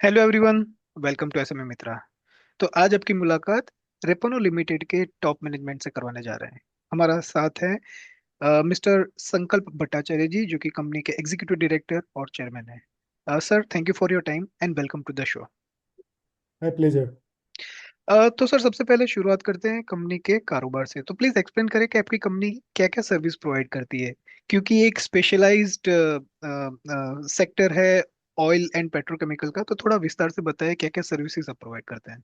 Hello everyone. Welcome to SMA Mitra. तो आज आपकी मुलाकात रेपोनो लिमिटेड के टॉप मैनेजमेंट से करवाने जा रहे हैं। हमारा साथ है मिस्टर संकल्प भट्टाचार्य जी, जो कि कंपनी के एग्जीक्यूटिव डायरेक्टर और चेयरमैन है। Sir, thank you for your time and welcome to the show. My pleasure. तो सर, सबसे पहले शुरुआत करते हैं कंपनी के कारोबार से। तो प्लीज एक्सप्लेन करें कि आपकी कंपनी क्या क्या सर्विस प्रोवाइड करती है, क्योंकि एक स्पेशलाइज्ड सेक्टर है ऑयल एंड पेट्रोकेमिकल का। तो थोड़ा विस्तार से बताएं क्या क्या सर्विसेज आप प्रोवाइड करते हैं।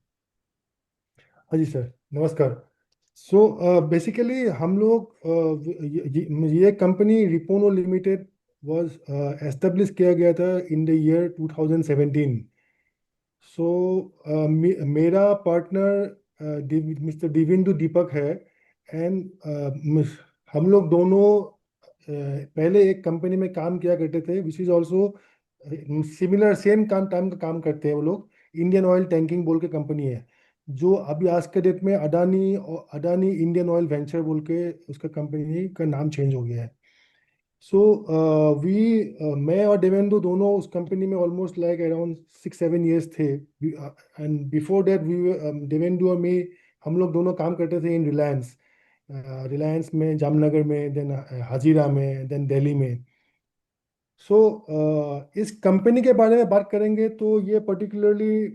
हाँ जी सर, नमस्कार। सो बेसिकली हम लोग ये कंपनी रिपोनो लिमिटेड वाज एस्टेब्लिश किया गया था इन द ईयर 2017। सो मेरा पार्टनर मिस्टर दिविंदु दीपक है। एंड हम लोग दोनों पहले एक कंपनी में काम किया करते थे, which is also similar same काम टाइम का काम करते हैं वो लोग। इंडियन ऑयल टैंकिंग बोल के कंपनी है, जो अभी आज के डेट में अडानी इंडियन ऑयल वेंचर बोल के उसका कंपनी का नाम चेंज हो गया है। सो वी मैं और देवेंदु दोनों उस कंपनी में ऑलमोस्ट लाइक अराउंड 6-7 years थे। And before that we Devendu और मैं, हम लोग दोनों काम करते थे इन रिलायंस। रिलायंस में जामनगर में, देन हाजीरा में, देन दिल्ली में। सो इस कंपनी के बारे में बात करेंगे तो ये पर्टिकुलरली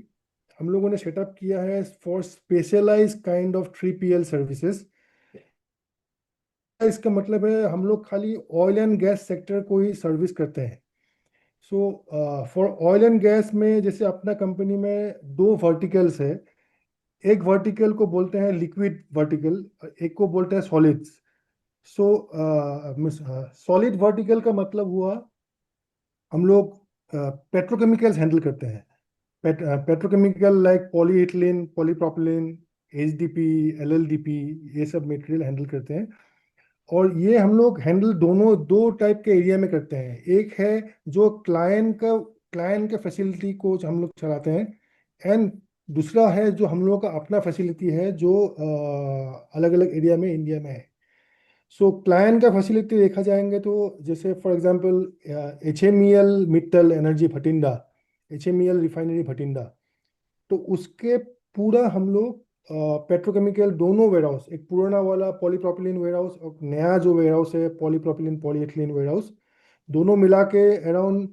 हम लोगों ने सेटअप किया है for specialize kind of 3PL services. इसका मतलब है हम लोग खाली ऑयल एंड गैस सेक्टर को ही सर्विस करते हैं। So for oil and gas में जैसे अपना कंपनी में दो वर्टिकल्स है। एक वर्टिकल को बोलते हैं लिक्विड वर्टिकल, एक को बोलते हैं सॉलिड्स। सो सॉलिड वर्टिकल का मतलब हुआ हम लोग पेट्रोकेमिकल्स हैंडल करते हैं। Petrochemical like polyethylene, polypropylene, HDPE, LLDPE, ये सब मटेरियल हैंडल करते हैं। और ये हम लोग हैंडल दोनों दो टाइप के एरिया में करते हैं। एक है जो क्लाइंट के फैसिलिटी को जो हम लोग चलाते हैं, एंड दूसरा है जो हम लोगों का अपना फैसिलिटी है जो अलग अलग एरिया में इंडिया में है। सो क्लाइंट का फैसिलिटी देखा जाएंगे तो जैसे for example HMEL Mittal energy Bathinda, HMEL refinery Bathinda. तो उसके पूरा हम लोग पेट्रोकेमिकल दोनों वेयर हाउस, एक पुराना वाला पॉलीप्रोपिलीन वेयर हाउस और नया जो वेयर हाउस है पॉलीप्रोपिलीन पॉलीएथिलीन वेयर हाउस, दोनों मिला के अराउंड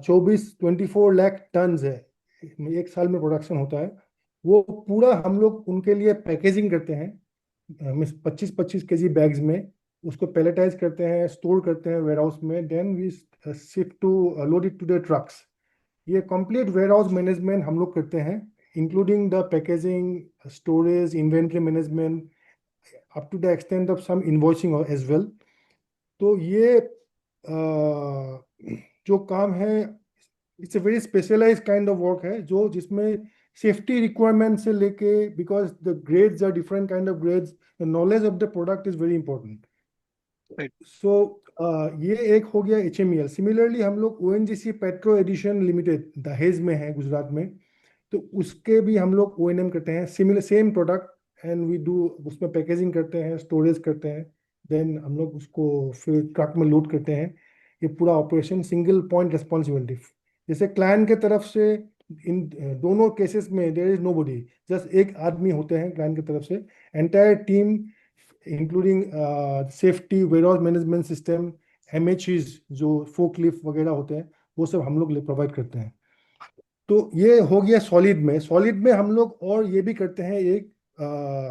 24-24 लाख टन है, एक साल में प्रोडक्शन होता है। वो पूरा हम लोग उनके लिए पैकेजिंग करते हैं, 25-25 kg बैग्स में। उसको पैलेटाइज करते हैं, स्टोर करते हैं वेयर हाउस में, then we shift to load it to the trucks. ये कंप्लीट वेयर हाउस मैनेजमेंट हम लोग करते हैं, including the packaging, storage, inventory management, up to the extent of some invoicing as well. तो ये जो काम है, it's a very specialize kind of work है, जो जिसमें सेफ्टी रिक्वायरमेंट से लेके, because the grades are different kind of grades, the knowledge of the product is very important. Right. So ये एक हो गया HMEL। सिमिलरली हम लोग ONGC पेट्रो एडिशन लिमिटेड दहेज में है गुजरात में, तो उसके भी हम लोग O&M करते हैं, similar same product. And we do उसमें पैकेजिंग करते हैं, स्टोरेज करते हैं, देन हम लोग उसको फिर ट्रक में लोड करते हैं। ये पूरा ऑपरेशन सिंगल पॉइंट रिस्पॉन्सिबिलिटी। जैसे क्लाइंट के तरफ से इन दोनों केसेस में there is nobody, just एक आदमी होते हैं क्लाइंट की तरफ से। Entire team including safety, warehouse management system, MHEs जो फोक लिफ्ट वगैरह होते हैं, वो सब हम लोग प्रोवाइड करते हैं। तो ये हो गया सॉलिड में। सॉलिड में हम लोग और ये भी करते हैं, एक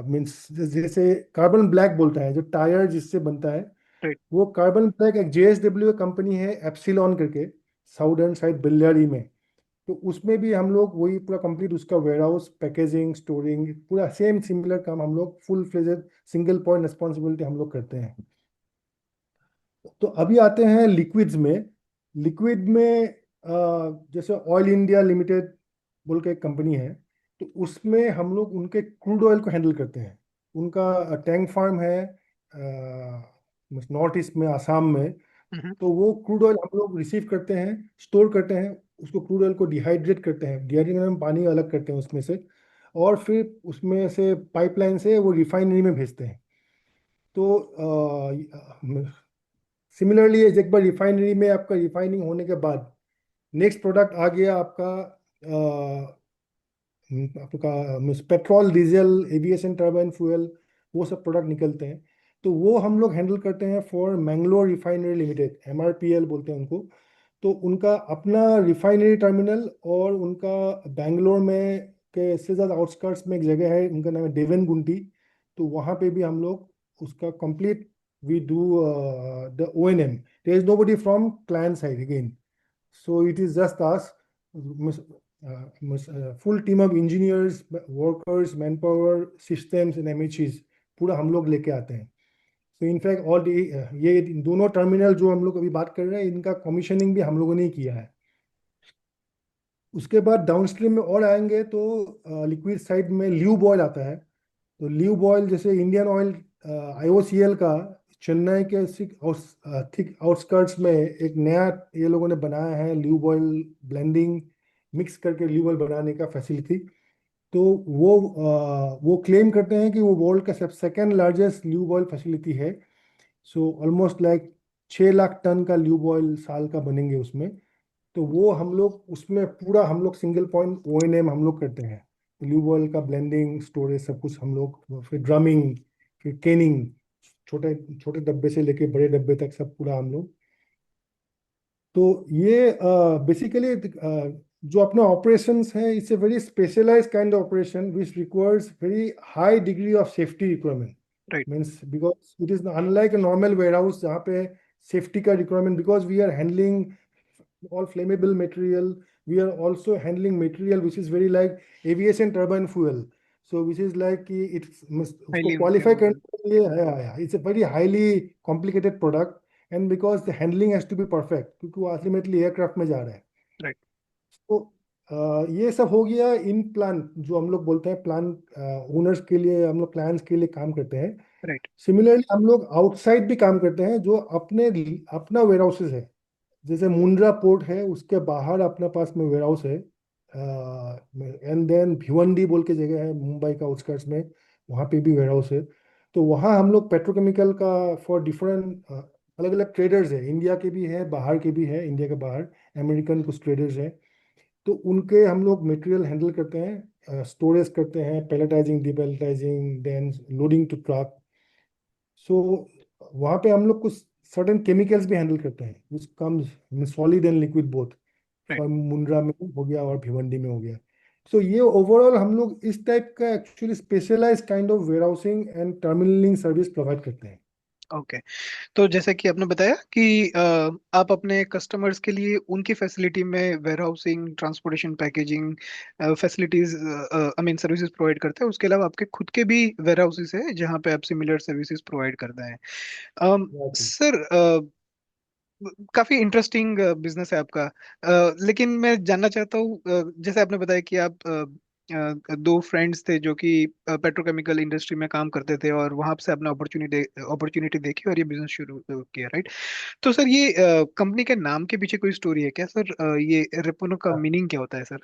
मीन्स जैसे कार्बन ब्लैक बोलता है, जो टायर जिससे बनता है, राइट। वो कार्बन ब्लैक एक JSW कंपनी है एप्सिलॉन करके, साउदर्न साइड बिल्लारी में। तो उसमें भी हम लोग वही पूरा कंप्लीट उसका वेयर हाउस, पैकेजिंग, स्टोरिंग, पूरा सेम सिमिलर काम हम लोग full fledged single point responsibility हम लोग करते हैं। तो अभी आते हैं लिक्विड्स में। लिक्विड में जैसे ऑयल इंडिया लिमिटेड बोल के एक कंपनी है, तो उसमें हम लोग उनके क्रूड ऑयल को हैंडल करते हैं। उनका टैंक फार्म है नॉर्थ ईस्ट में, आसाम में। हम्म। तो वो क्रूड ऑयल हम लोग रिसीव करते हैं, स्टोर करते हैं, उसको क्रूड ऑयल को डिहाइड्रेट करते हैं, डिहाइड्रेट में पानी अलग करते हैं उसमें से, और फिर उसमें से पाइपलाइन से वो रिफाइनरी में भेजते हैं। तो सिमिलरली एक बार रिफाइनरी में आपका रिफाइनिंग होने के बाद नेक्स्ट प्रोडक्ट आ गया आपका आपका petrol, diesel, aviation turbine fuel, वो सब प्रोडक्ट निकलते हैं। तो वो हम लोग हैंडल करते हैं for Mangalore refinery limited, MRPL बोलते हैं उनको। तो उनका अपना रिफाइनरी टर्मिनल, और उनका बैंगलोर में के इससे ज़्यादा आउटस्कर्ट्स में एक जगह है, उनका नाम है डेवन गुंटी। तो वहाँ पे भी हम लोग उसका complete we do the O&M। There is nobody from client side again, so it is just us, full team of engineers, workers, manpower, systems and MHEs, पूरा हम लोग लेके आते हैं। तो इनफैक्ट ऑल ये दोनों टर्मिनल जो हम लोग अभी बात कर रहे हैं, इनका कमीशनिंग भी हम लोगों ने ही किया है। उसके बाद डाउनस्ट्रीम में और आएंगे तो लिक्विड साइड में ल्यूब ऑयल आता है। तो ल्यूब ऑयल जैसे इंडियन ऑयल, IOCL का चेन्नई के थिक आउटस्कर्ट्स में एक नया ये लोगों ने बनाया है, ल्यूब ऑयल ब्लेंडिंग मिक्स करके ल्यूब ऑयल बनाने का फैसिलिटी। तो वो क्लेम करते हैं कि वो वर्ल्ड का सब second largest lube oil facility है। So almost like 6 lakh ton का ल्यूब ऑयल साल का बनेंगे उसमें। तो वो हम लोग उसमें पूरा हम लोग सिंगल पॉइंट O&M हम लोग करते हैं। ल्यूब ऑयल का ब्लेंडिंग, स्टोरेज, सब कुछ हम लोग, फिर ड्रमिंग, फिर केनिंग, छोटे छोटे डब्बे से लेके बड़े डब्बे तक सब पूरा हम लोग। तो ये बेसिकली जो अपना ऑपरेशंस है, it's a very specialized kind of operation which requires very high degree of safety requirement. Right. Means because it is unlike a normal warehouse जहाँ पे सेफ्टी का requirement, because we are handling all flammable material. We are also handling material which is very like aviation turbine fuel. So which is like कि it's उसको highly qualify करने inflammable. के लिए it's a very highly complicated product, and because the handling has to be perfect क्योंकि वो ultimately aircraft में जा रहा है। राइट। तो ये सब हो गया इन प्लान, जो हम लोग बोलते हैं प्लान ओनर्स के लिए, हम लोग क्लाइंट्स के लिए काम करते हैं। राइट। सिमिलरली हम लोग आउटसाइड भी काम करते हैं, जो अपने अपना वेयर हाउसेज है। जैसे मुंद्रा पोर्ट है, उसके बाहर अपने पास में वेयर हाउस है। एंड देन भिवंडी बोल के जगह है मुंबई का आउटस्कर्ट्स में, वहाँ पे भी वेयर हाउस है। तो वहाँ हम लोग पेट्रोकेमिकल का फॉर डिफरेंट अलग अलग ट्रेडर्स है, इंडिया के भी है, बाहर के भी है, इंडिया के बाहर अमेरिकन कुछ ट्रेडर्स हैं। तो उनके हम लोग मटेरियल हैंडल करते हैं, स्टोरेज करते हैं, पैलेटाइजिंग, डीपैलेटाइजिंग, देन लोडिंग टू ट्रक। सो वहाँ पे हम लोग कुछ सर्टेन केमिकल्स भी हैंडल करते हैं which comes solid and liquid both, right. For Mundra में हो गया और भिवंडी में हो गया। सो ये ओवरऑल हम लोग इस टाइप का actually specialise kind of warehousing and terminalling service provide करते हैं। ओके। तो जैसे कि आपने बताया कि आप अपने कस्टमर्स के लिए उनकी फैसिलिटी में warehousing, transportation, packaging facilities, I mean services provide करते हैं। उसके अलावा आपके खुद के भी वेयर हाउसेस हैं जहाँ पे आप सिमिलर सर्विसेज प्रोवाइड करते हैं। Exactly. सर, काफी इंटरेस्टिंग बिजनेस है आपका। लेकिन मैं जानना चाहता हूँ, जैसे आपने बताया कि आप दो फ्रेंड्स थे जो कि पेट्रोकेमिकल इंडस्ट्री में काम करते थे और वहां से अपना अपॉर्चुनिटी अपॉर्चुनिटी देखी और ये बिजनेस शुरू किया, राइट? तो सर, ये कंपनी के नाम के पीछे कोई स्टोरी है क्या सर? ये रेपोनो का मीनिंग क्या होता है सर?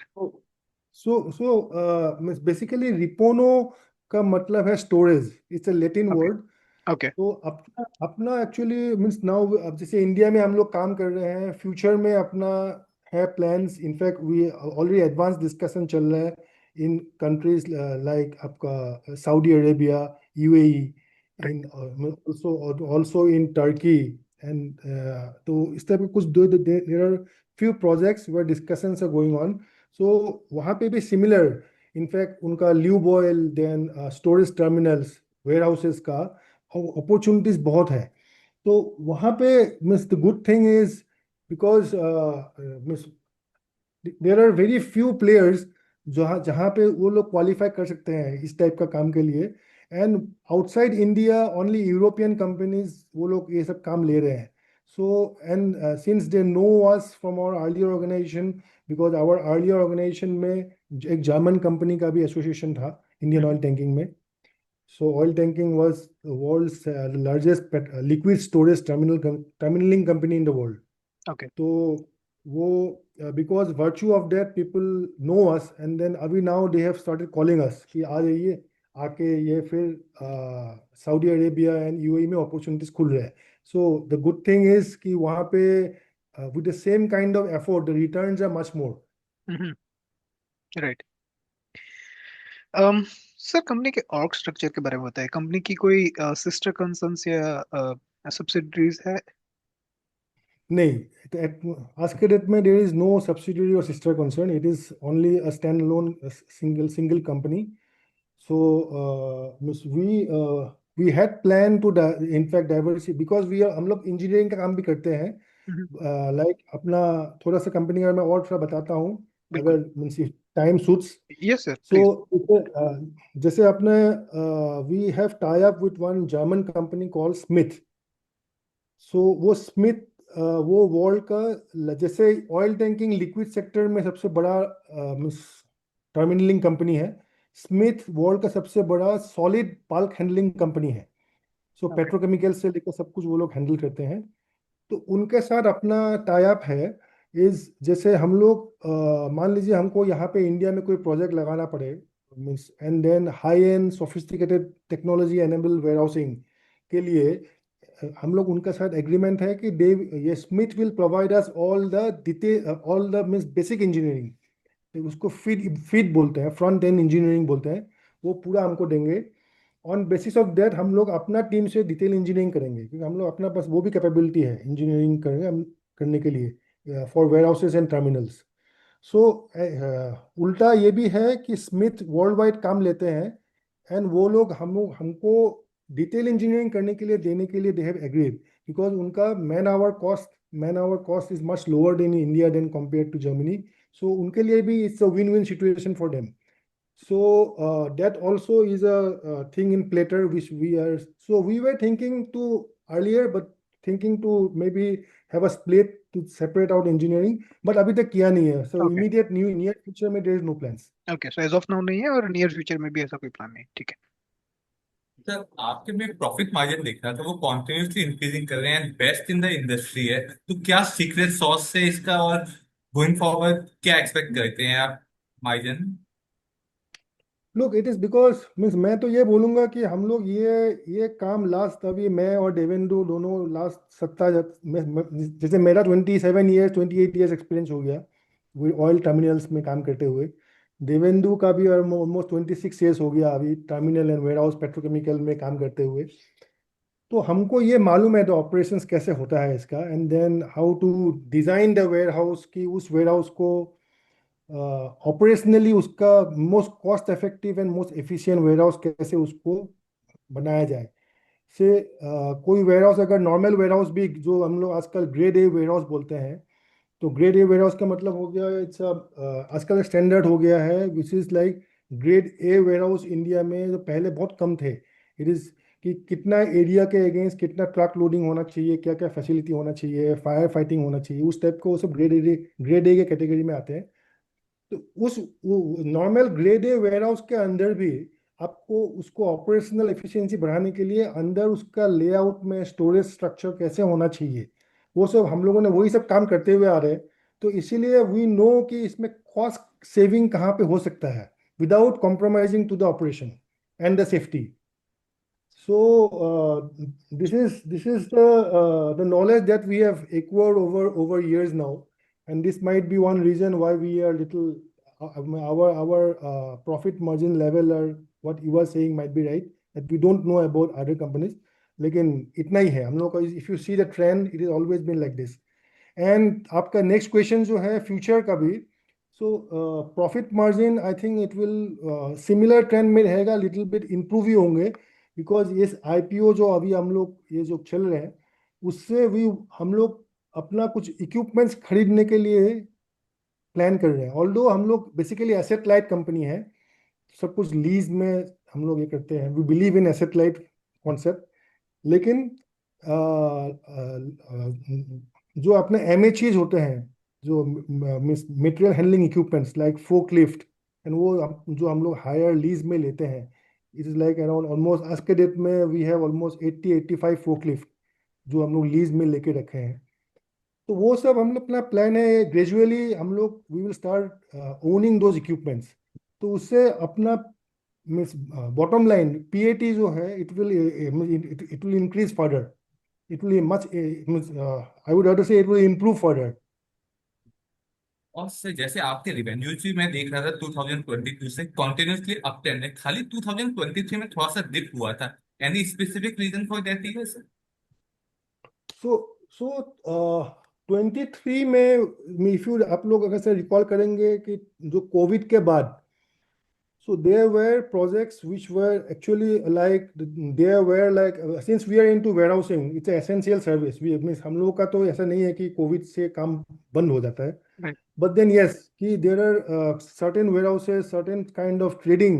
बेसिकली रिपोनो का मतलब है storage, it's a Latin okay. Word. Okay. तो अपना अपना एक्चुअली मीन्स नाउ, अब जैसे इंडिया में हम लोग काम कर रहे हैं, फ्यूचर में अपना है plans, in fact we already advance discussion चल रहा है इन कंट्रीज लाइक आपका Saudi Arabia, UAE, right. In also also in Turkey. And तो इस तरह के कुछ दो there are few projects where discussions are going on. So वहाँ पे भी सिमिलर, इनफैक्ट उनका lube oil, then storage terminals, warehouses का अपॉर्चुनिटीज बहुत है। तो वहाँ पे means the good thing is because means there are very few players जहाँ जहाँ पे वो लोग क्वालिफाई कर सकते हैं इस टाइप का काम के लिए। And outside India only European companies वो लोग ये सब काम ले रहे हैं। So and since they know us from our earlier organization, because our earlier organization में एक जर्मन कंपनी का भी एसोसिएशन था इंडियन ऑयल टैंकिंग में। So oil tanking was the world's largest liquid storage terminaling company in the world. Okay. तो वो because virtue of that people know us, and then अभी now they have started calling us कि आ जाइए, आके ये फिर Saudi Arabia and UAE में opportunities खुल रहे हैं। So the good thing is कि वहाँ पे with the same kind of effort the returns are much more. Right. Sir, company के ऑर्ग स्ट्रक्चर के बारे में बताइए। कंपनी की कोई सिस्टर कंसर्न्स या सब्सिडरीज है? नहीं, आज के डेट में देयर इज नो सब्सिडियरी और sister concern, it is only a stand alone single single company. So, Miss, we had planned to in fact diversity because we are हम लोग engineering का काम भी करते हैं. हम्म, लाइक अपना थोड़ा सा कंपनी का मैं और थोड़ा बताता हूँ, बिल्कुल। अगर means time suits. Yes sir, so please. जैसे अपने we have tie up with one German company call Smith. So वो स्मिथ वो वर्ल्ड का जैसे ऑयल टैंकिंग लिक्विड सेक्टर में सबसे बड़ा मीन्स टर्मिनलिंग कंपनी है. स्मिथ वर्ल्ड का सबसे बड़ा सॉलिड बल्क हैंडलिंग कंपनी है. So okay. पेट्रोकेमिकल से लेकर सब कुछ वो लोग हैंडल करते हैं. तो उनके साथ अपना टाई अप है. इज जैसे हम लोग मान लीजिए हमको यहाँ पे इंडिया में कोई प्रोजेक्ट लगाना पड़े, means and then high and sophisticated technology enable warehousing के लिए हम लोग उनके साथ एग्रीमेंट है कि दे ये Smith will provide us all the detail all the means basic engineering. उसको फीड फीड बोलते हैं, फ्रंट एंड इंजीनियरिंग बोलते हैं. वो पूरा हमको देंगे. ऑन बेसिस ऑफ दैट हम लोग अपना टीम से डिटेल इंजीनियरिंग करेंगे, क्योंकि हम लोग अपना पास वो भी कैपेबिलिटी है इंजीनियरिंग करेंगे हम करने के लिए for warehouses and terminals. So उल्टा ये भी है कि स्मिथ वर्ल्ड वाइड काम लेते हैं, एंड वो लोग हमको डिटेल इंजीनियरिंग करने के लिए देने के लिए दे हैव एग्रीड, बिकॉज उनका man hour cost is much lower in India than compare to Germany. So उनके लिए भी it's a win win situation for them. So that also is a thing in Platter which we are. So we were thinking to earlier, but thinking to maybe have a split to separate out engineering. But अभी तक किया नहीं है. So okay. immediate new near future में there is no plans. Okay, so as of now नहीं है और near future में भी ऐसा कोई प्लान नहीं, ठीक है। सर आपके में प्रॉफिट मार्जिन दिख रहा था, वो कॉन्टिन्यूसली इंक्रीजिंग कर रहे हैं, बेस्ट इन द इंडस्ट्री है, तो क्या सीक्रेट सॉस से इसका, और गोइंग फॉरवर्ड क्या एक्सपेक्ट करते हैं आप margin? Look, it is because means मैं तो ये बोलूंगा कि हम लोग ये काम लास्ट अभी मैं और देवेंदु दोनों लास्ट जैसे मेरा 27 ईयर्स 28 ईयर्स एक्सपीरियंस हो गया वो ऑयल टर्मिनल्स में काम करते हुए. देवेंदु का भी ऑलमोस्ट 26 ईयर्स हो गया अभी terminal and warehouse petrochemical में काम करते हुए. तो हमको ये मालूम है द ऑपरेशंस कैसे होता है इसका, and then how to design the warehouse की उस वेयर हाउस को ऑपरेशनली उसका most cost effective and most efficient warehouse कैसे उसको बनाया जाए. से कोई वेयर हाउस अगर नॉर्मल वेयर हाउस भी जो हम लोग आजकल ग्रेड ए वेयर हाउस बोलते हैं, तो ग्रेड ए वेयर हाउस का मतलब हो गया इट्स आजकल स्टैंडर्ड हो गया है which is like grade A warehouse India में जो पहले बहुत कम थे. इट इज कि कितना एरिया के अगेंस्ट कितना ट्रक लोडिंग होना चाहिए, क्या क्या फैसिलिटी होना चाहिए, फायर फाइटिंग होना चाहिए, उस टाइप को वो सब ग्रेड ए के कैटेगरी में आते हैं. तो उस normal grade A warehouse के अंदर भी आपको उसको ऑपरेशनल एफिशिएंसी बढ़ाने के लिए अंदर उसका लेआउट में स्टोरेज स्ट्रक्चर कैसे होना चाहिए, वो सब हम लोगों ने वही सब काम करते हुए आ रहे हैं. तो इसीलिए वी नो कि इसमें कॉस्ट सेविंग कहाँ पे हो सकता है without compromising to the operation and the safety. So this is the knowledge that we have acquired over years now, and this might be one reason why we are little our profit margin level or what you are saying might be right, that we don't know about other companies. लेकिन इतना ही है हम लोग का. If you see the trend it is always been like this. And आपका next question जो है future का भी, so profit margin I think it will similar trend में रहेगा, लिटिल बिट इंप्रूव ही होंगे, बिकॉज ये आईपीओ जो अभी हम लोग ये जो चल रहे हैं उससे भी हम लोग अपना कुछ इक्विपमेंट्स खरीदने के लिए प्लान कर रहे हैं. ऑल्दो हम लोग बेसिकली एसेट लाइट कंपनी है, सब कुछ लीज में हम लोग ये करते हैं, we believe in asset light concept. लेकिन जो अपने एमएचईज होते हैं, जो material handling equipments like fork lift, and वो जो हम लोग हायर लीज में लेते हैं, it is like around almost आज के डेट में we have almost 80-85 fork lift जो हम लोग लीज में लेके रखे हैं. तो वो सब हम लोग अपना प्लान है ग्रेजुअली हम लोग we will start owning those equipments. तो उससे अपना मीन्स बॉटम लाइन पीएटी जो है it will increase further. It will be much, I would rather say it will improve further. और सर जैसे आपके रिवेन्यूज भी मैं देख रहा था 2022 से कंटिन्यूअसली अप ट्रेंड है, खाली 2023 में थोड़ा सा डिप हुआ था। Any specific reason for that sir? So so 23 में इफ यू आप लोग अगर से रिकॉल करेंगे कि जो कोविड के बाद, so there were projects which were actually like, there were like, since we are into warehousing, it's an essential service. We means हम लोगों का तो ऐसा नहीं है कि कोविड से काम बंद हो जाता है. Right. But then yes, there are certain warehouses, certain kind of trading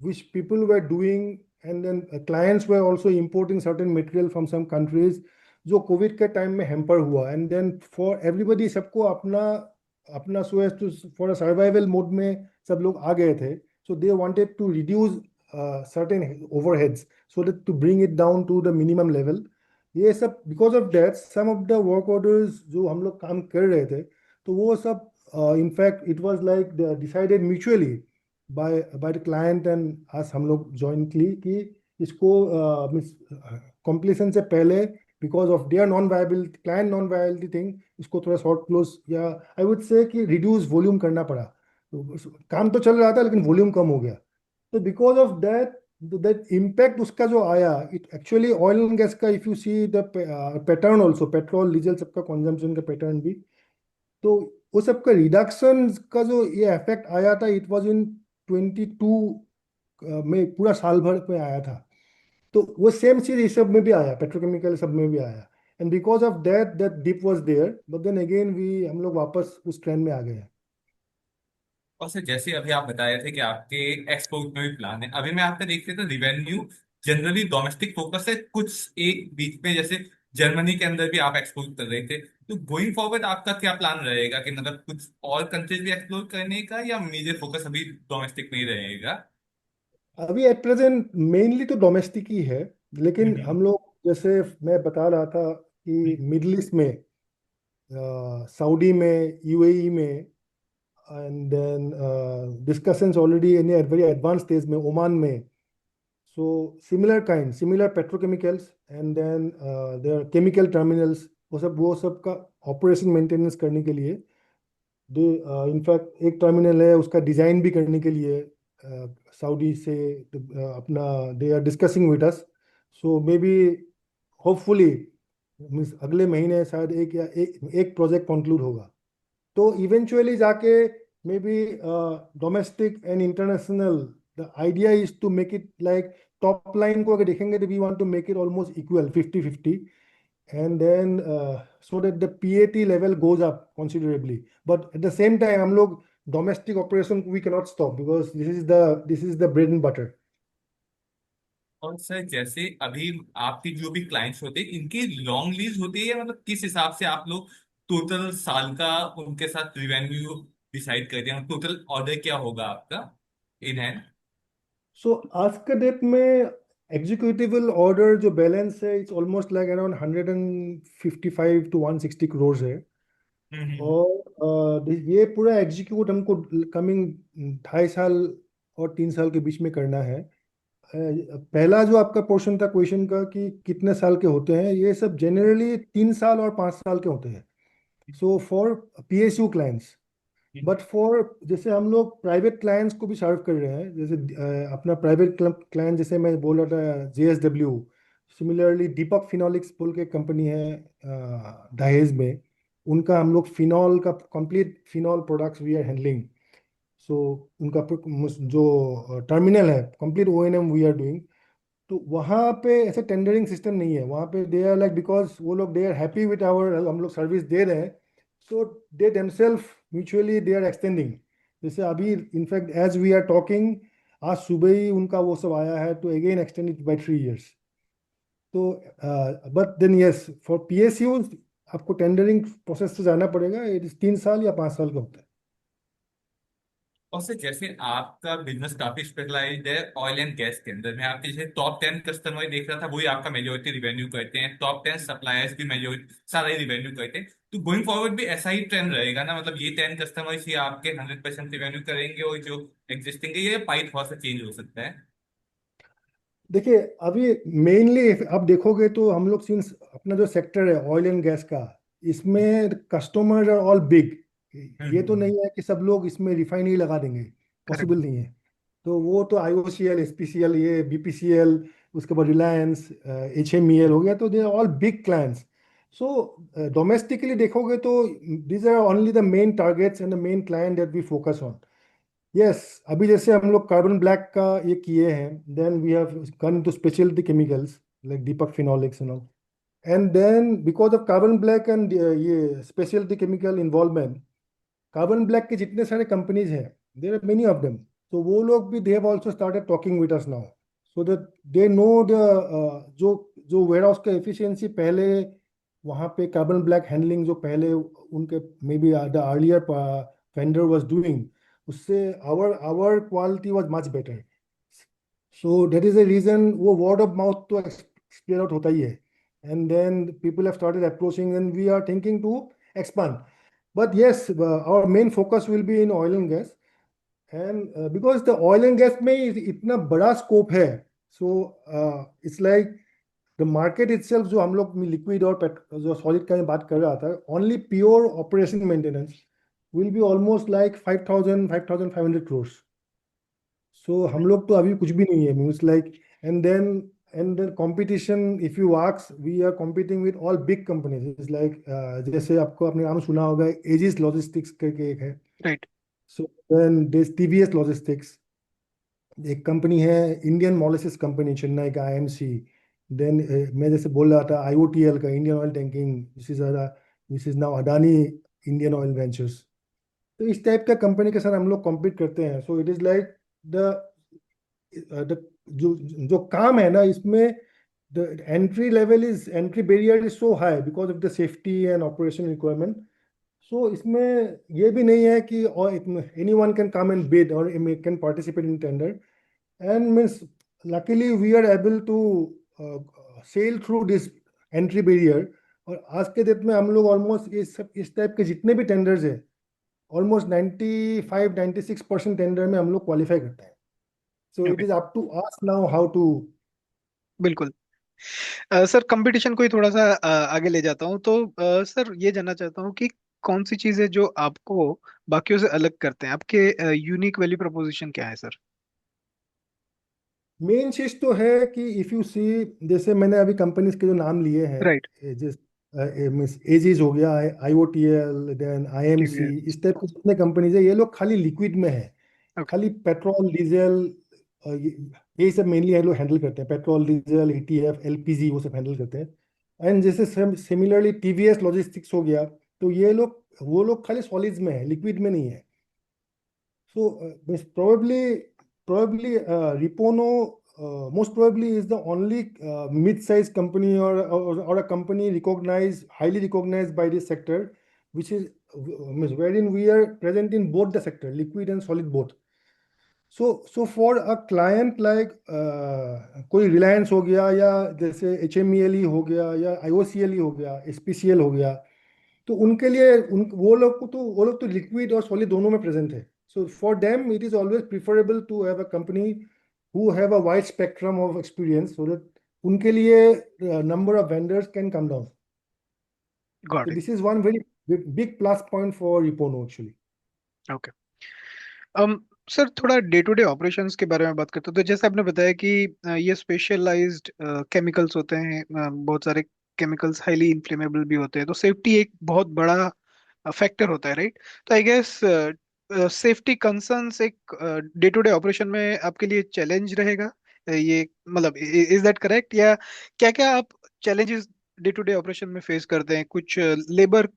which people were doing, and then clients were also importing certain material from some countries जो कोविड के टाइम में हैम्पर हुआ. एंड देन फॉर एवरीबडी, सबको अपना अपना so as to for survival mode में सब लोग आ गए थे. So they wanted to reduce certain overheads so that to bring it down to the minimum level. ये सब because of that, some of the work orders जो हम लोग काम कर रहे थे, तो वो सब in fact it was like decided mutually by the client and us, हम लोग jointly कि इसको completion से पहले because of their non viability, client non viability thing, इसको थोड़ा short close या I would say कि reduce volume करना पड़ा. तो काम तो चल रहा था लेकिन वॉल्यूम कम हो गया. तो because of that, that impact उसका जो आया, it actually oil and gas का, if you see the pattern also, petrol diesel सबका कंजम्पशन का पैटर्न भी, तो वो सबका रिडक्शन का जो ये इफेक्ट आया था, इट वाज इन 22 में, पूरा साल भर में आया था. तो वो सेम चीज इस सब में भी आया, पेट्रोकेमिकल सब में भी आया. And because of that, that dip was there, but then again we हम लोग वापस उस ट्रेंड में आ गए. और सर जैसे अभी आप बता रहे थे कि आपके एक्सपोर्ट में भी प्लान है, अभी मैं आपका देख रहे तो रिवेन्यू जनरली डोमेस्टिक फोकस है, कुछ एक बीच में जैसे जर्मनी के अंदर भी आप एक्सपोर्ट कर रहे थे, तो गोइंग फॉरवर्ड आपका क्या प्लान रहेगा कि मतलब कुछ और कंट्रीज भी एक्सप्लोर करने का, या मेजर फोकस अभी डोमेस्टिक में ही रहेगा? अभी एट प्रेजेंट मेनली तो डोमेस्टिक ही है, लेकिन हम्म। हम लोग जैसे मैं बता रहा था कि मिडल ईस्ट में, सऊदी में, यूएई में, and then discussions already in very advance stage में ओमान में. So similar kind, similar petrochemicals, and then their chemical terminals, वो सब का ऑपरेशन मेंटेनेंस करने के लिए दे, इनफैक्ट एक टर्मिनल है उसका डिजाइन भी करने के लिए सऊदी से अपना they are discussing with us. So maybe hopefully means अगले महीने शायद एक प्रोजेक्ट कंक्लूड होगा. तो इवेंचुअली जाके maybe domestic and international, the idea is to make it like, top line को अगर देखेंगे तो we want to make it almost equal 50-50, and then so that the PAT level goes up considerably. But at the same time, हम लोग domestic operation we cannot stop because this is the bread and butter. और sir जैसे अभी आपके जो भी clients होते हैं इनकी लॉन्ग लीज होती है, या मतलब किस हिसाब से आप लोग टोटल साल का उनके साथ रिवेन्यू डिसाइड करते हैं, टोटल ऑर्डर क्या होगा आपका इन हैंड? So आज के डेट में executable order जो बैलेंस है, it's almost like around 155 to 160 crores है. हम्म। और ये पूरा एग्जीक्यूट हमको कमिंग 2.5 साल और 3 साल के बीच में करना है. पहला जो आपका पोर्शन था क्वेश्चन का कि कितने साल के होते हैं, ये सब जनरली 3 साल और 5 साल के होते हैं. So for PSU clients. But for जैसे हम लोग प्राइवेट क्लाइंट्स को भी सर्व कर रहे हैं, जैसे अपना प्राइवेट क्लाइंट जैसे मैं बोल रहा था जेएसडब्ल्यू, सिमिलरली दीपक फिनोलिक्स बोल के कंपनी है दहेज में, उनका हम लोग फिनॉल का complete phenol products we are handling. So उनका जो टर्मिनल है complete ONM we are doing. तो वहाँ पे ऐसे टेंडरिंग सिस्टम नहीं है. वहाँ पे दे आर लाइक, बिकॉज वो लोग they are happy with our, हम लोग सर्विस दे रहे हैं, so they themselves mutually they are extending. जैसे अभी in fact as we are talking, आज सुबह ही उनका वो सब आया है तो again extend it by 3 years. तो but then yes, for PSU आपको टेंडरिंग प्रोसेस से जाना पड़ेगा. ये 3 साल या 5 साल का होता है. और सर जैसे आपका बिजनेस काफी स्पेशलाइज्ड है ऑयल एंड गैस के अंदर में, आपके जैसे टॉप 10 कस्टमर देख रहा था वही आपका मेजोरिटी रिवेन्यू करते हैं, टॉप 10 सप्लायर्स भी मेजोरिटी सारा ही रिवेन्यू करते हैं, तो गोइंग फॉरवर्ड भी ऐसा ही ट्रेंड रहेगा ना, मतलब ये 10 कस्टमर्स ही आपके 100% रिवेन्यू करेंगे और जो एग्जिस्टिंग है ये पाई थोड़ा सा चेंज हो सकता है? देखिए अभी मेनली आप देखोगे तो हम लोग सिंस अपना जो सेक्टर है ऑयल एंड गैस का, इसमें कस्टमर्स आर ऑल बिग. ये तो हम्म। नहीं है कि सब लोग इसमें रिफाइनरी लगा देंगे, करेक्ट। पॉसिबल नहीं है। तो वो तो IOCL, SPCL, ये BPCL, उसके बाद रिलायंस, HMEL हो गया, तो they are all big clients. So domestically देखोगे तो these are only the main targets and the main client that we focus on. Yes, अभी जैसे हम लोग कार्बन ब्लैक का ये किए हैं, then we have gone to speciality chemicals like Deepak phenolics and all. And then because of carbon black and ये speciality chemical involvement, carbon black के जितने सारे कंपनीज हैं, there are many of them, तो वो लोग भी they have also started talking with us now, so that they know the जो जो वेयर हाउस का एफिशिएंसी पहले वहाँ पे कार्बन ब्लैक हैंडलिंग जो पहले उनके may be the earlier vendor was doing, उससे our quality was much better. So that is the reason, वो वर्ड ऑफ माउथ तो स्प्रेड आउट होता ही है, and then people have started approaching and we are thinking to expand. But yes, our main focus will be in oil and gas. And because the oil and gas में इतना बड़ा scope है, so it's like the market itself, जो हम लोग liquid और जो solid का मैं बात कर रहा था, only pure operation maintenance will be almost like 5,500 crores. So हम लोग तो अभी कुछ भी नहीं है, means like, and then competition, if you ask, we are competing with all big companies. It's like जैसे आपको आपने नाम सुना होगा, एजिस लॉजिस्टिक्स करके एक है। Right. So then this TVS logistics, एक कंपनी है, इंडियन मोलिसिस कंपनी, चेन्नई का, IMC। देन मैं जैसे बोल रहा था, IOTL का, Indian Oil tanking, this is now Adani Indian oil ventures. तो इस टाइप का कंपनी के साथ हम लोग कॉम्पीट करते हैं। So it is like the जो जो काम है ना इसमें, the entry barrier is so high because of the safety and operation requirement. So इसमें ये भी नहीं है कि any one can come and bid और can participate in tender, and means luckily we are able to sail through this entry barrier. और आज के डेट में हम लोग ऑलमोस्ट इस टाइप के जितने भी टेंडर्स है, ऑलमोस्ट 95-96% टेंडर में हम लोग क्वालिफाई करते हैं। So it okay. Is up to us now how to. बिल्कुल। सर, कंपटीशन को ही थोड़ा सा आगे ले जाता हूँ तो सर ये जानना चाहता हूँ कि कौन सी चीज़ है जो आपको बाकियों से अलग करते हैं, आपके यूनिक वैल्यू प्रोपोजिशन क्या है सर? मेन चीज तो है कि इफ यू सी, जैसे मैंने अभी कंपनीज के जो नाम लिए हैं, राइट। जिस मीन्स एजिस हो गया, IOTL, देन IMC, टीवीएस। इस टाइप के जितने कंपनीज है, ये लोग खाली लिक्विड में है, ओके। खाली पेट्रोल डीजल, यही सब मेनली ये लोग हैंडल करते हैं, पेट्रोल डीजल, ETF, LPG, वो सब हैंडल करते हैं। एंड जैसे सिमिलरली TVS लॉजिस्टिक्स हो गया, तो ये लोग, वो लोग खाली सॉलिड्स में है, लिक्विड में नहीं है। So probably Ripono most probably is the only mid-sized company, or a company recognized, highly recognized by this sector, which is means wherein we are present in both the sector, liquid and solid both. So for a client like कोई रिलायंस हो गया, या जैसे HMEL हो गया, या IOCL हो गया, SPCL हो गया, तो उनके लिए वो लोग तो लिक्विड और सॉलिड दोनों में प्रेजेंट है। So for them it is always preferable to have a company who have a wide spectrum of experience, so that उनके लिए number of vendors can come down. Got So it. this is one very big plus point for Ripono actually. Okay. Sir, थोड़ा day to day operations के बारे में बात करते हैं तो जैसे आपने बताया कि ये स्पेशलाइज्ड केमिकल्स होते हैं, बहुत सारे केमिकल्स हाईली इन्फ्लेमेबल भी होते हैं, तो सेफ्टी एक बहुत बड़ा फैक्टर होता है, राइट? तो आई गेस सेफ्टी कंसर्न्स एक डे टू डे ऑपरेशन में आपके लिए चैलेंज रहेगा, ये मतलब इज दैट करेक्ट? या क्या क्या आप challenges day to day operation में फेस करते हैं, कुछ लेबर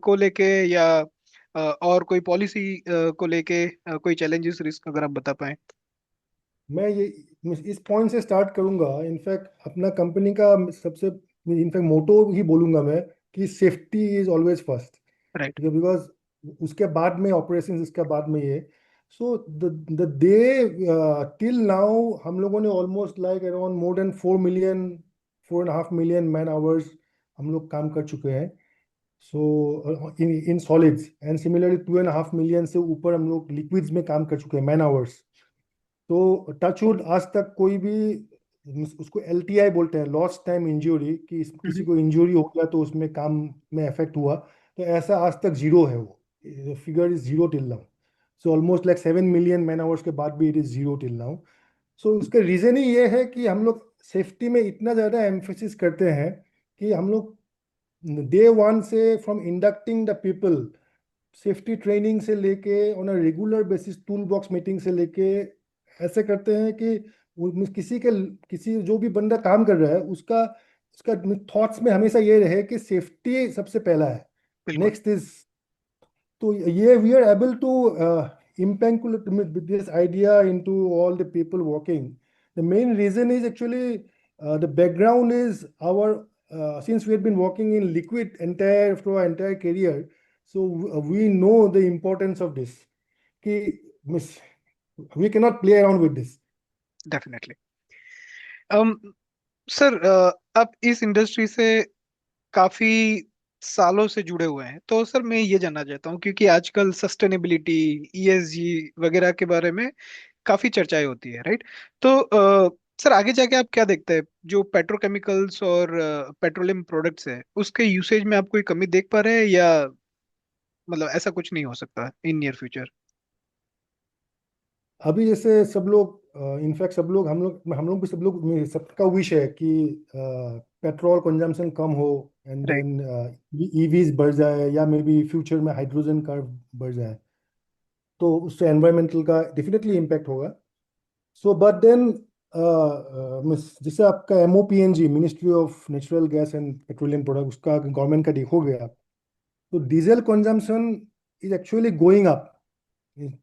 को लेके, या और कोई पॉलिसी को लेके कोई चैलेंजेस, रिस्क अगर आप बता पाए। मैं ये इस पॉइंट से स्टार्ट करूंगा। इनफैक्ट अपना कंपनी का सबसे इनफैक्ट मोटो ही बोलूंगा मैं, कि safety is always first. Right. ठीक है, बिकॉज उसके बाद में ऑपरेशन, इसके बाद में ये। So the day till now हम लोगों ने almost like around more than 4 million, 4.5 million man hours हम लोग काम कर चुके हैं। So in in solids, and similarly 2.5 million से ऊपर हम लोग लिक्विड्स में काम कर चुके हैं, मैन आवर्स। तो टचवुड आज तक कोई भी, उसको LTI बोलते हैं, लॉस्ट टाइम इंजरी, कि किसी को इंजरी हो गया तो उसमें काम में इफेक्ट हुआ, तो ऐसा आज तक जीरो है वो। the figure is zero till now. So almost like 7 million man hours के बाद भी it is zero till now. So उसका रीजन ही ये है कि हम लोग सेफ्टी में इतना ज़्यादा एम्फेसिस करते हैं कि हम लोग डे वन से from inducting the people, safety training से लेके on a regular basis tool box meeting से लेके ऐसे करते हैं कि किसी जो भी बंदा काम कर रहा है उसका उसका थॉट्स में हमेशा ये रहे कि सेफ्टी सबसे पहला है, बिल्कुल। Next is. तो ये we are able to impeculate with this idea into all the people working. The main reason is actually the background is our since we have been working in liquid entire for our entire career, so we know the importance of this. कि miss, we cannot play around with this. Definitely. Sir, आप इस industry से काफी सालों से जुड़े हुए हैं, तो सर मैं ये जानना चाहता हूँ, क्योंकि आजकल सस्टेनेबिलिटी, ईएसजी वगैरह के बारे में काफी चर्चाएं होती है, राइट? तो सर आगे जाके आप क्या देखते हैं, जो पेट्रोकेमिकल्स और पेट्रोलियम प्रोडक्ट्स है उसके यूसेज में आप कोई कमी देख पा रहे हैं, या मतलब ऐसा कुछ नहीं हो सकता इन नियर फ्यूचर? अभी जैसे सब लोग इनफैक्ट सब लोग हम लोग भी सब लोग सबका विश है कि पेट्रोल कंजम्पशन कम हो एंड राइट। देन ईवीज बढ़ जाए या मे बी फ्यूचर में हाइड्रोजन कार बढ़ जाए, तो उससे एनवायरमेंटल का डेफिनेटली इम्पैक्ट होगा। सो बट देन जैसे आपका MOPNG, ministry of natural gas and petroleum product, उसका गवर्नमेंट का देखोगे आप, तो diesel consumption is actually going up.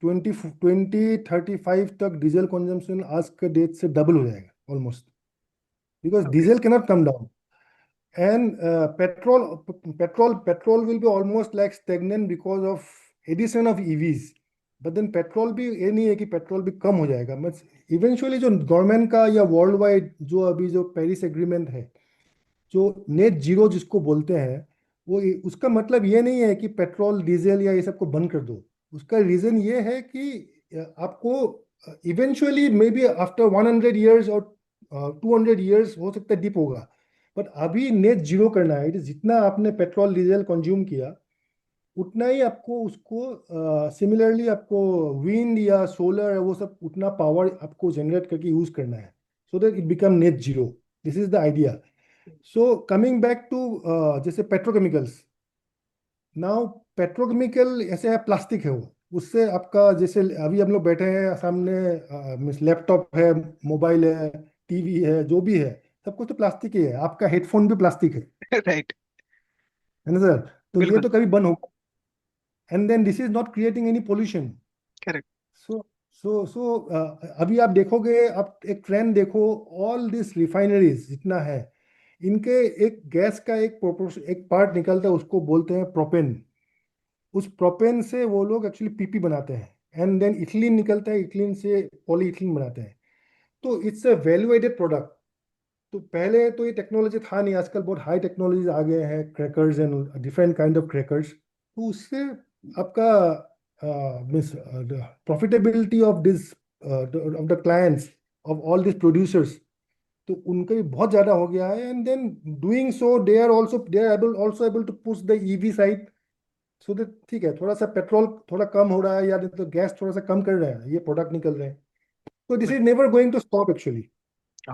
2035 तक डीजल कंजम्पशन आज के डेट से डबल हो जाएगा almost, because okay. Diesel cannot come down. And petrol will be almost like stagnant because of addition of EVs. But then petrol भी ये नहीं है कि पेट्रोल भी कम हो जाएगा, बट इवेंचुअली जो गवर्नमेंट का या वर्ल्ड वाइड जो अभी जो पेरिस एग्रीमेंट है, जो नेट जीरो जिसको बोलते हैं, उसका मतलब ये नहीं है कि पेट्रोल डीजल या ये सबको बंद कर दो। उसका रीजन ये है कि आपको eventually may be after 100 years और 200 years हो सकता है डिप होगा, बट अभी नेट जीरो करना है। जितना आपने पेट्रोल डीजल कंज्यूम किया उतना ही आपको उसको सिमिलरली आपको विंड या सोलर वो सब उतना पावर आपको जनरेट करके यूज करना है, so that it become net zero. This is the idea. So coming back to जैसे पेट्रोकेमिकल्स, नाउ पेट्रोकेमिकल ऐसे है, प्लास्टिक है वो, उससे आपका जैसे अभी हम लोग बैठे हैं सामने, मीन्स लैपटॉप है, मोबाइल है, टीवी है, जो भी है सब कुछ तो प्लास्टिक ही है। आपका हेडफोन भी प्लास्टिक राइट। है ना सर? तो ये बिल्कुल। तो कभी बंद होगा, and then this is not creating any pollution. Correct. So so अभी आप देखोगे, आप एक ट्रेंड देखो, ऑल दिस रिफाइनरीज जितना है, इनके एक गैस का एक प्रोपोर्शन एक पार्ट निकलता है, उसको बोलते हैं प्रोपेन। उस प्रोपेन से वो लोग एक्चुअली पीपी बनाते हैं, एंड देन इथिलीन निकलता है, इथिलीन से पॉली इथिलीन बनाते हैं। तो it's a value added product. तो पहले तो ये टेक्नोलॉजी था नहीं, आजकल बहुत हाई टेक्नोलॉजीज आ गए हैं, crackers and different kind of crackers. तो उससे आपका means profitability of this of the clients of all this producers, तो उनका भी बहुत ज़्यादा हो गया है। And then doing so they are able to push the EV side, so that ठीक है, थोड़ा सा पेट्रोल थोड़ा कम हो रहा है या तो गैस थोड़ा सा कम कर रहे हैं, ये प्रोडक्ट निकल रहे हैं। तो this is never going to stop actually,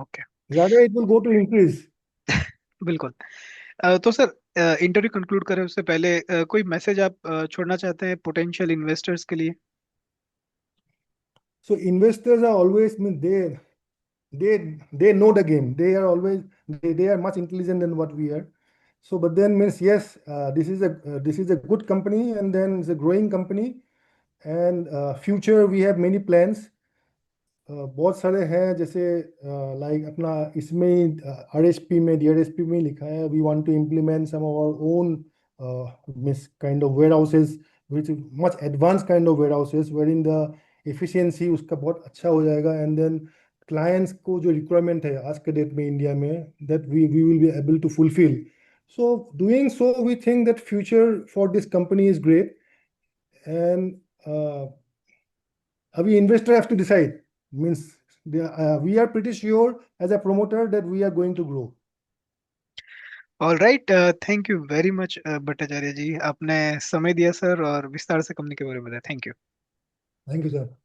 okay. rather it will go to increase. बिल्कुल। तो सर, इंटरव्यू कंक्लूड करें उससे पहले कोई मैसेज आप छोड़ना चाहते हैं पोटेंशियल इन्वेस्टर्स के लिए? So investors are always, mean they know the game. They are always they are much intelligent than what we are. So but then means yes, this is a good company, and then it's a growing company, and future we have many plans. बहुत सारे हैं, जैसे like अपना इसमें ही RSP में DRSP में लिखा है, we want to implement some of our own miss kind of warehouses, which much advance kind of warehouses where in the efficiency उसका बहुत अच्छा हो जाएगा। एंड देन क्लाइंट्स को जो रिक्वायरमेंट है आज के डेट में इंडिया में, that we will be able to fulfil. So doing so we think that future for this company is great. And we investor have to decide, means we are pretty sure as a promoter that we are going to grow. All right, thank you very much Bhattacharya ji, आपने समय दिया sir और विस्तार से company के बारे में बताया। Thank you. Thank you sir.